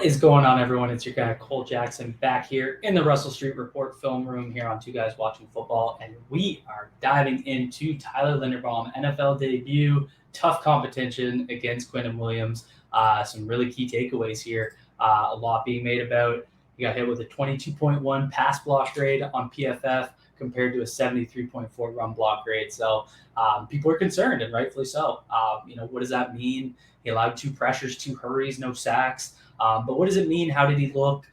What is going on, everyone? It's your guy Cole Jackson back here in the Russell Street Report film room here on Two Guys Watching Football, and we are diving into Tyler Linderbaum NFL debut. Tough competition against Quinnen Williams. Some really key takeaways here. A lot being made about. He got hit with a 22.1 pass block grade on PFF compared to a 73.4 run block grade. So people are concerned, and rightfully so. What does that mean? He allowed 2 pressures, 2 hurries, no sacks. But what does it mean? How did he look?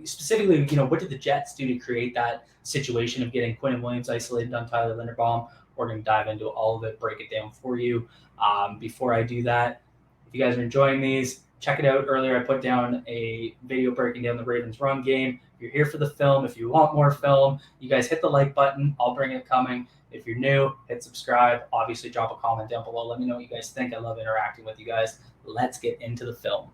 Specifically, what did the Jets do to create that situation of getting Quinnen Williams isolated on Tyler Linderbaum? We're going to dive into all of it, break it down for you. Before I do that, if you guys are enjoying these, check it out. Earlier, I put down a video breaking down the Ravens run game. If you're here for the film, if you want more film, you guys hit the like button. I'll bring it coming. If you're new, hit subscribe. Obviously, drop a comment down below. Let me know what you guys think. I love interacting with you guys. Let's get into the film.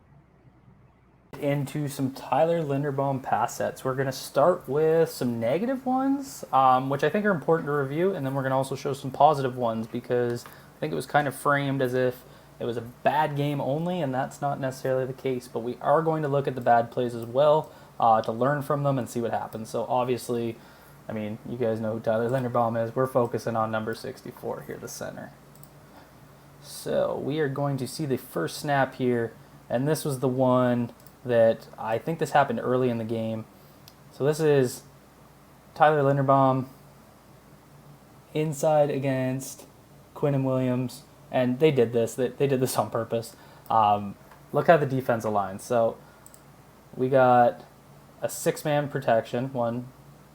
Into some Tyler Linderbaum pass sets. We're going to start with some negative ones, which I think are important to review, and then we're going to also show some positive ones because I think it was kind of framed as if it was a bad game only, and that's not necessarily the case. But we are going to look at the bad plays as well to learn from them and see what happens. So obviously, you guys know who Tyler Linderbaum is. We're focusing on number 64 here, the center. So we are going to see the first snap here, and this was the one that I think this happened early in the game. So this is Tyler Linderbaum inside against Quinnen Williams, and they did this. They did this on purpose. Look how the defense aligns. So we got a 6-man protection, 1,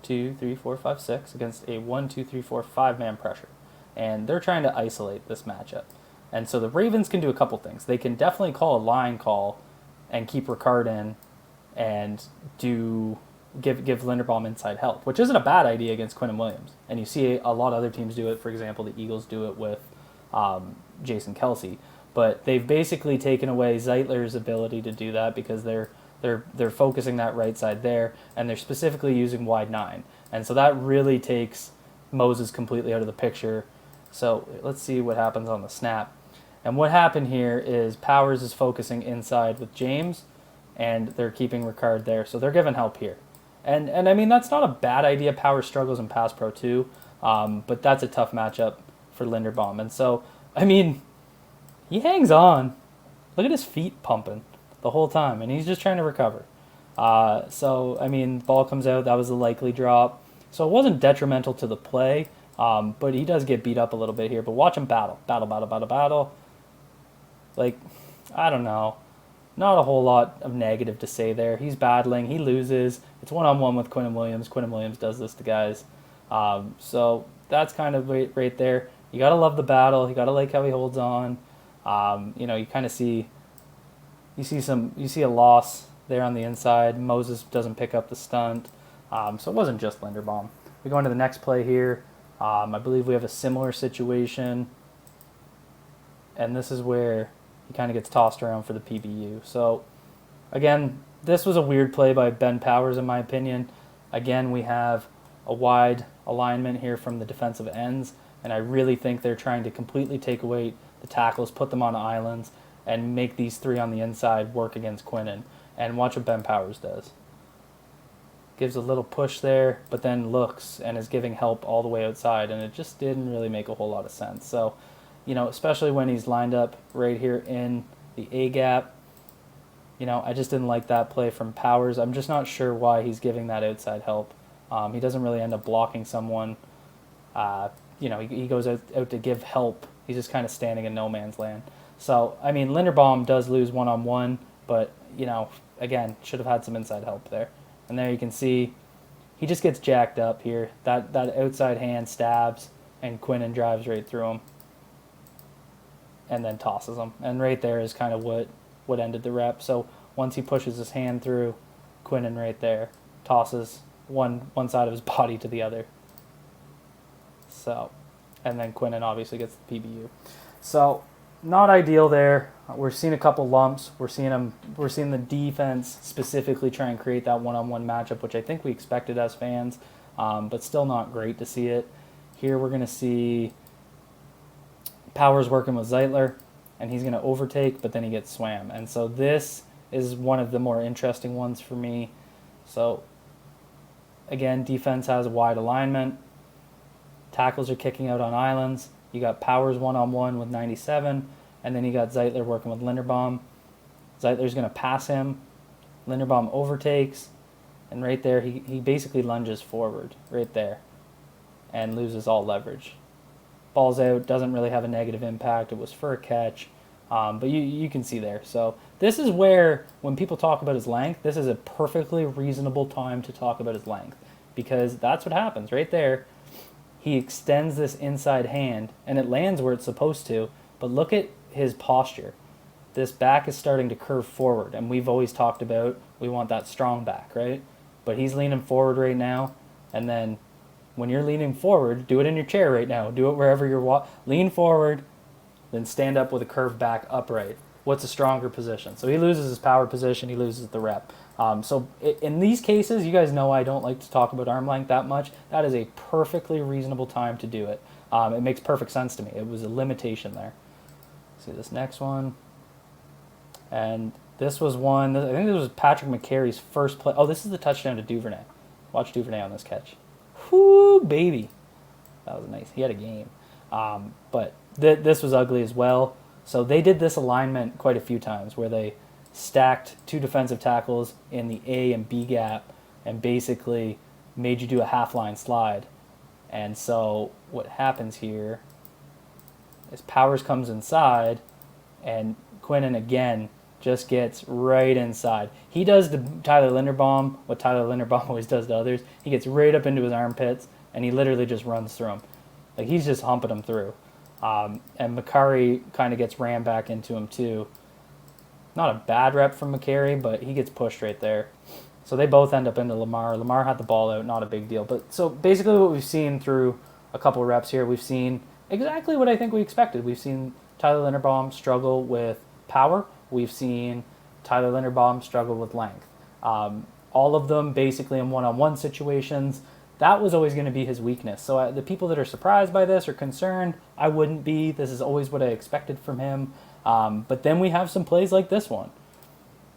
2, 3, 4, 5, 6, against a 1, 2, 3, 4, 5-man pressure, and they're trying to isolate this matchup. And so the Ravens can do a couple things. They can definitely call a line call and keep Ricard in and give Linderbaum inside help, which isn't a bad idea against Quinnen Williams. And you see a lot of other teams do it. For example, the Eagles do it with Jason Kelce. But they've basically taken away Zeitler's ability to do that because they're focusing that right side there, and they're specifically using wide 9. And so that really takes Moses completely out of the picture. So let's see what happens on the snap. And what happened here is Powers is focusing inside with James, and they're keeping Ricard there. So they're giving help here. And that's not a bad idea. Powers struggles in pass pro too, but that's a tough matchup for Linderbaum. And so, he hangs on. Look at his feet pumping the whole time, and he's just trying to recover. The ball comes out. That was a likely drop. So it wasn't detrimental to the play, but he does get beat up a little bit here. But watch him battle. I don't know. Not a whole lot of negative to say there. He's battling. He loses. It's one-on-one with Quinnen Williams. Quinnen Williams does this to guys. So that's kind of right there. You got to love the battle. You got to like how he holds on. You kind of see a loss there on the inside. Moses doesn't pick up the stunt. So it wasn't just Linderbaum. We go into the next play here. I believe we have a similar situation. And this is where he kind of gets tossed around for the PBU. So, again, this was a weird play by Ben Powers, in my opinion. Again, we have a wide alignment here from the defensive ends, and I really think they're trying to completely take away the tackles, put them on islands, and make these 3 on the inside work against Quinnen. And watch what Ben Powers does. Gives a little push there, but then looks and is giving help all the way outside, and it just didn't really make a whole lot of sense. So, especially when he's lined up right here in the A gap. I just didn't like that play from Powers. I'm just not sure why he's giving that outside help. He doesn't really end up blocking someone. He goes out to give help. He's just kind of standing in no man's land. So, Linderbaum does lose one-on-one, but, again, should have had some inside help there. And there you can see he just gets jacked up here. That outside hand stabs, and Quinnen drives right through him. And then tosses him. And right there is kind of what ended the rep. So once he pushes his hand through, Quinnen right there tosses one side of his body to the other. So, and then Quinnen obviously gets the PBU. So, not ideal there. We're seeing a couple lumps. We're seeing the defense specifically try and create that one-on-one matchup, which I think we expected as fans, but still not great to see it. Here we're going to see Powers working with Zeitler, and he's going to overtake, but then he gets swam. And so this is one of the more interesting ones for me. So, again, defense has a wide alignment. Tackles are kicking out on islands. You got Powers one-on-one with 97, and then you got Zeitler working with Linderbaum. Zeitler's going to pass him. Linderbaum overtakes, and right there he basically lunges forward right there and loses all leverage. Ball's out, doesn't really have a negative impact. It was for a catch, but you can see there. So this is where, when people talk about his length, this is a perfectly reasonable time to talk about his length, because that's what happens right there. He extends this inside hand, and it lands where it's supposed to, but look at his posture. This back is starting to curve forward, and we've always talked about we want that strong back, right? But he's leaning forward right now, and then when you're leaning forward, do it in your chair right now. Do it wherever you're lean forward, then stand up with a curved back upright. What's a stronger position? So he loses his power position, he loses the rep. So in these cases, you guys know I don't like to talk about arm length that much. That is a perfectly reasonable time to do it. It makes perfect sense to me. It was a limitation there. See this next one. And this was one, I think this was Patrick McCarry's first play. Oh, this is the touchdown to Duvernay. Watch Duvernay on this catch. Whoo, baby. That was nice. He had a game. But this was ugly as well. So they did this alignment quite a few times where they stacked two defensive tackles in the A and B gap and basically made you do a half-line slide. And so what happens here is Powers comes inside, and Quinnen again just gets right inside. He does to Tyler Linderbaum what Tyler Linderbaum always does to others. He gets right up into his armpits, and he literally just runs through him. Like, he's just humping him through. And McCarry kind of gets rammed back into him too. Not a bad rep from McCarry, but he gets pushed right there. So they both end up into Lamar. Lamar had the ball out, not a big deal. But so basically what we've seen through a couple of reps here, we've seen exactly what I think we expected. We've seen Tyler Linderbaum struggle with power. We've seen Tyler Linderbaum struggle with length. All of them basically in one-on-one situations. That was always going to be his weakness. So the people that are surprised by this or concerned, I wouldn't be. This is always what I expected from him. But then we have some plays like this one.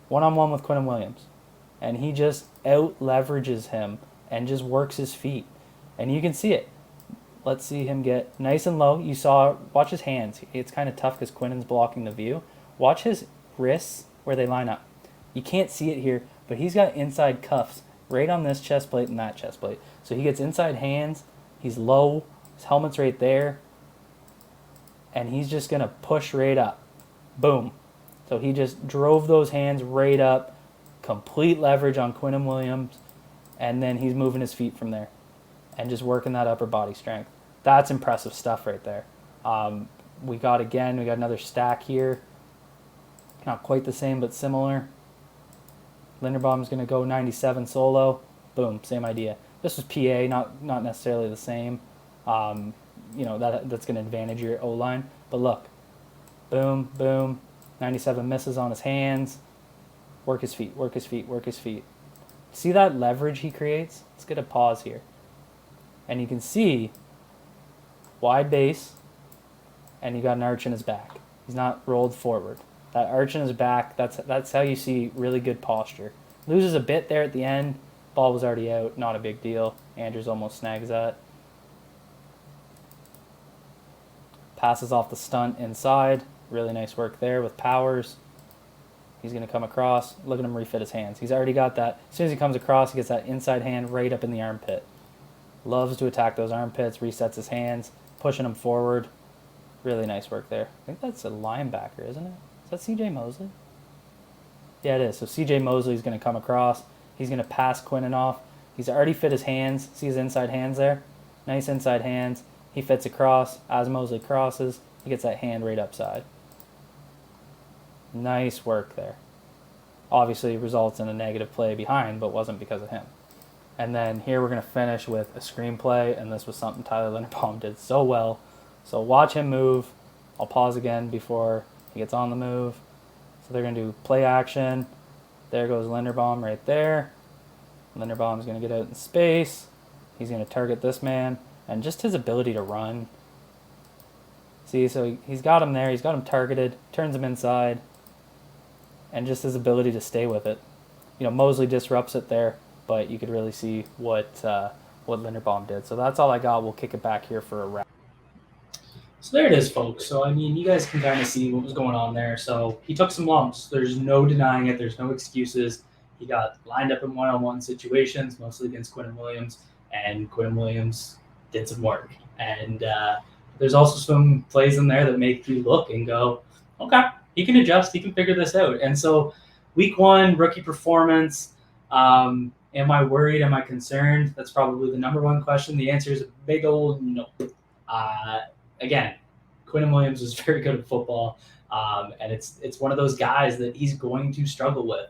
One-on-one with Quinnen Williams. And he just out-leverages him and just works his feet. And you can see it. Let's see him get nice and low. You saw, watch his hands. It's kind of tough because Quinnen's blocking the view. Watch his wrists where they line up. You can't see it here, but he's got inside cuffs right on this chest plate and that chest plate. So he gets inside hands. He's low. His helmet's right there. And he's just going to push right up. Boom. So he just drove those hands right up. Complete leverage on Quinnen Williams. And then he's moving his feet from there. And just working that upper body strength. That's impressive stuff right there. We got another stack here. Not quite the same, but similar. Linderbaum's going to go 97 solo. Boom, same idea. This was PA, not necessarily the same. That's going to advantage your O-line. But look, boom, boom. 97 misses on his hands. Work his feet, work his feet, work his feet. See that leverage he creates? Let's get a pause here. And you can see wide base, and you got an arch in his back. He's not rolled forward. That arch in his back, that's how you see really good posture. Loses a bit there at the end. Ball was already out, not a big deal. Andrews almost snags that. Passes off the stunt inside. Really nice work there with Powers. He's going to come across. Look at him refit his hands. He's already got that. As soon as he comes across, he gets that inside hand right up in the armpit. Loves to attack those armpits, resets his hands, pushing him forward. Really nice work there. I think that's a linebacker, isn't it? Is that C.J. Mosley? Yeah, it is. So C.J. Mosley's going to come across. He's going to pass Quinnen off. He's already fit his hands. See his inside hands there? Nice inside hands. He fits across. As Mosley crosses, he gets that hand right upside. Nice work there. Obviously results in a negative play behind, but wasn't because of him. And then here we're going to finish with a screenplay, and this was something Tyler Linderbaum did so well. So watch him move. I'll pause again before he gets on the move. So they're going to do play action. There goes Linderbaum right there. Linderbaum's going to get out in space. He's going to target this man. And just his ability to run. See, so he's got him there. He's got him targeted. Turns him inside. and just his ability to stay with it. Mosley disrupts it there, but you could really see what Linderbaum did. So that's all I got. We'll kick it back here for a wrap. So there it is, folks. So, you guys can kind of see what was going on there. So he took some lumps. There's no denying it. There's no excuses. He got lined up in one-on-one situations, mostly against Quinnen Williams, and Quinnen Williams did some work. And there's also some plays in there that make you look and go, okay, he can adjust. He can figure this out. And so week 1, rookie performance. Am I worried? Am I concerned? That's probably the number one question. The answer is a big old no. Again, Quinnen Williams is very good at football, and it's one of those guys that he's going to struggle with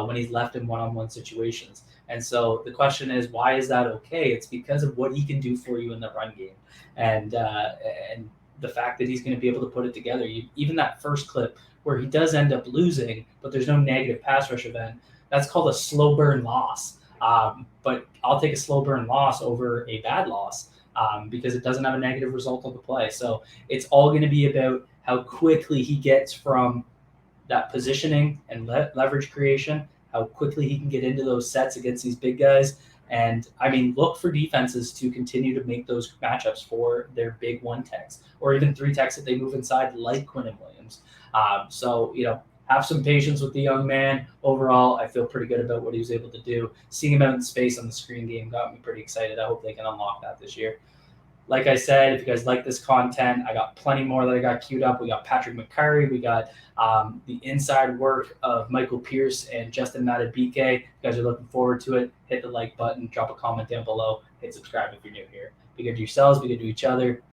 when he's left in one-on-one situations. And so the question is, why is that okay? It's because of what he can do for you in the run game, and the fact that he's going to be able to put it together. Even that first clip where he does end up losing, but there's no negative pass rush event, that's called a slow burn loss. But I'll take a slow burn loss over a bad loss. Because it doesn't have a negative result on the play. So it's all going to be about how quickly he gets from that positioning and leverage creation, how quickly he can get into those sets against these big guys. And, look for defenses to continue to make those matchups for their big one techs or even 3 techs that they move inside like Quinnen Williams. Have some patience with the young man. Overall, I feel pretty good about what he was able to do. Seeing him out in space on the screen game got me pretty excited. I hope they can unlock that this year. Like I said, if you guys like this content, I got plenty more that I got queued up. We got Patrick McCurry. We got the inside work of Michael Pierce and Justin Matabike. If you guys are looking forward to it, hit the like button, drop a comment down below, hit subscribe if you're new here. Be good to yourselves, be good to each other.